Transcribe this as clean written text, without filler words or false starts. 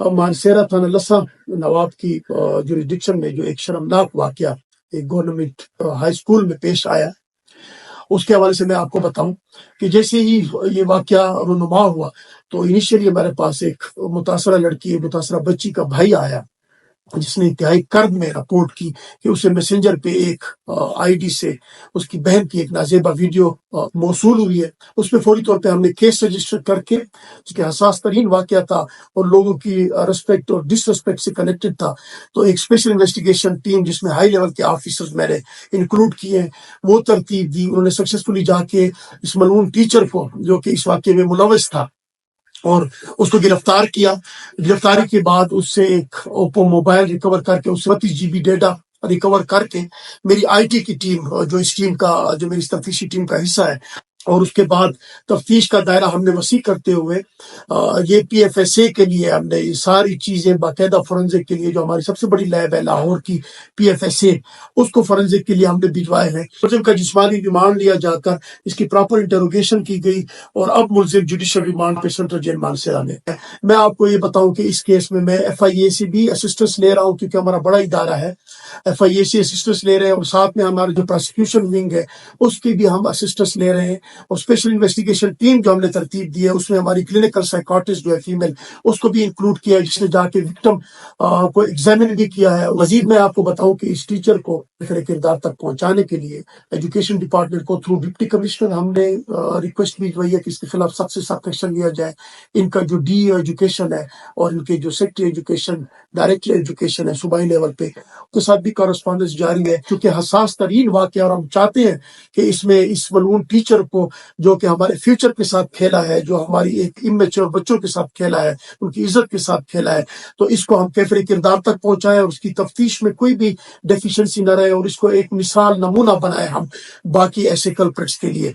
مانسیرا تھانہ لسا نواب کی جوریسڈکشن میں جو ایک شرمناک واقعہ ایک گورنمنٹ ہائی اسکول میں پیش آیا، اس کے حوالے سے میں آپ کو بتاؤں کہ جیسے ہی یہ واقعہ رونما ہوا تو انیشیلی ہمارے پاس ایک متاثرہ لڑکی، متاثرہ بچی کا بھائی آیا، جس نے انتہائی کرب میں رپورٹ کی کہ اسے میسنجر پہ ایک آئی ڈی سے اس کی بہن کی ایک نازیبہ ویڈیو موصول ہوئی ہے۔ اس پہ فوری طور پہ ہم نے کیس رجسٹر کر کے، اس کے حساس ترین واقعہ تھا اور لوگوں کی رسپیکٹ اور ڈس رسپیکٹ سے کنیکٹڈ تھا، تو ایک اسپیشل انویسٹیگیشن ٹیم جس میں ہائی لیول کے آفیسرز میں نے انکلوڈ کیے ہیں، وہ ترتیب دی۔ انہوں نے سکسیسفلی جا کے اس ملعون ٹیچر کو جو کہ اس واقعے میں ملوث تھا اور اس کو گرفتار کیا۔ گرفتاری کے بعد اس سے ایک اوپو موبائل ریکور کر کے اس سے 32 GB ڈیٹا ریکور کر کے میری آئی ٹی کی ٹیم جو اس ٹیم کا جو میری تفتیشی ٹیم کا حصہ ہے، اور اس کے بعد تفتیش کا دائرہ ہم نے وسیع کرتے ہوئے یہ پی ایف ایس اے کے لیے ہم نے یہ ساری چیزیں باقاعدہ فورنزک کے لیے جو ہماری سب سے بڑی لیب ہے لاہور کی پی ایف ایس اے، اس کو فورنزک کے لیے ہم نے بھجوائے ہیں۔ ملزم کا جسمانی ریمانڈ لیا جا کر اس کی پراپر انٹروگیشن کی گئی اور اب ملزم جوڈیشل ریمانڈ پہ سینٹرل جیل مانسیرا میں ہے۔ میں آپ کو یہ بتاؤں کہ اس کیس میں ایف آئی اے سے بھی اسسٹنس لے رہا ہوں، کیونکہ ہمارا بڑا ادارہ ہے، ایف آئی اے سے اسسٹنس لے رہے ہیں، اور ساتھ میں ہمارا جو پروسیکیوشن ونگ ہے اس کی بھی ہم اسسٹنس لے رہے ہیں، اور اسپیشل انویسٹیگیشن ٹیم جو ہم نے ترتیب دی ہے اس میں ہماری کلینکل سائیکاٹسٹ جو ہے فیمیل، اس کو بھی انکلوڈ کیا ہے، جس نے جا کے وکٹم کو ایگزامن بھی کیا ہے۔ مزید میں آپ کو بتاؤں کہ اس ٹیچر کو بہتر کردار تک پہنچانے کے لیے ایجوکیشن ڈپارٹمنٹ کو تھرو ڈپٹی کمشنر ہم نے ریکویسٹ بھجوائی ہے کہ اس کے خلاف سخت سے سخت ایکشن لیا جائے۔ ان کا جو ڈی ایجوکیشن ہے اور ان کے جو سیکٹری ایجوکیشن، ڈائریکٹر ایجوکیشن ہے صوبائی لیول پہ، اس کے ساتھ بھی کورسپونڈنس جاری ہے، کیونکہ حساس ترین واقعہ، اور ہم چاہتے ہیں کہ اس میں اس ملعون ٹیچر کو جو کہ ہمارے فیوچر کے ساتھ کھیلا ہے، جو ہماری ایک امیچور بچوں کے ساتھ کھیلا ہے، ان کی عزت کے ساتھ کھیلا ہے، تو اس کو ہم کیفر کردار تک پہنچائیں اور اس کی تفتیش میں کوئی بھی ڈیفیشنسی نہ رہے، اور اس کو ایک مثال نمونہ بنائے ہم باقی ایسے کلپریٹس کے لیے۔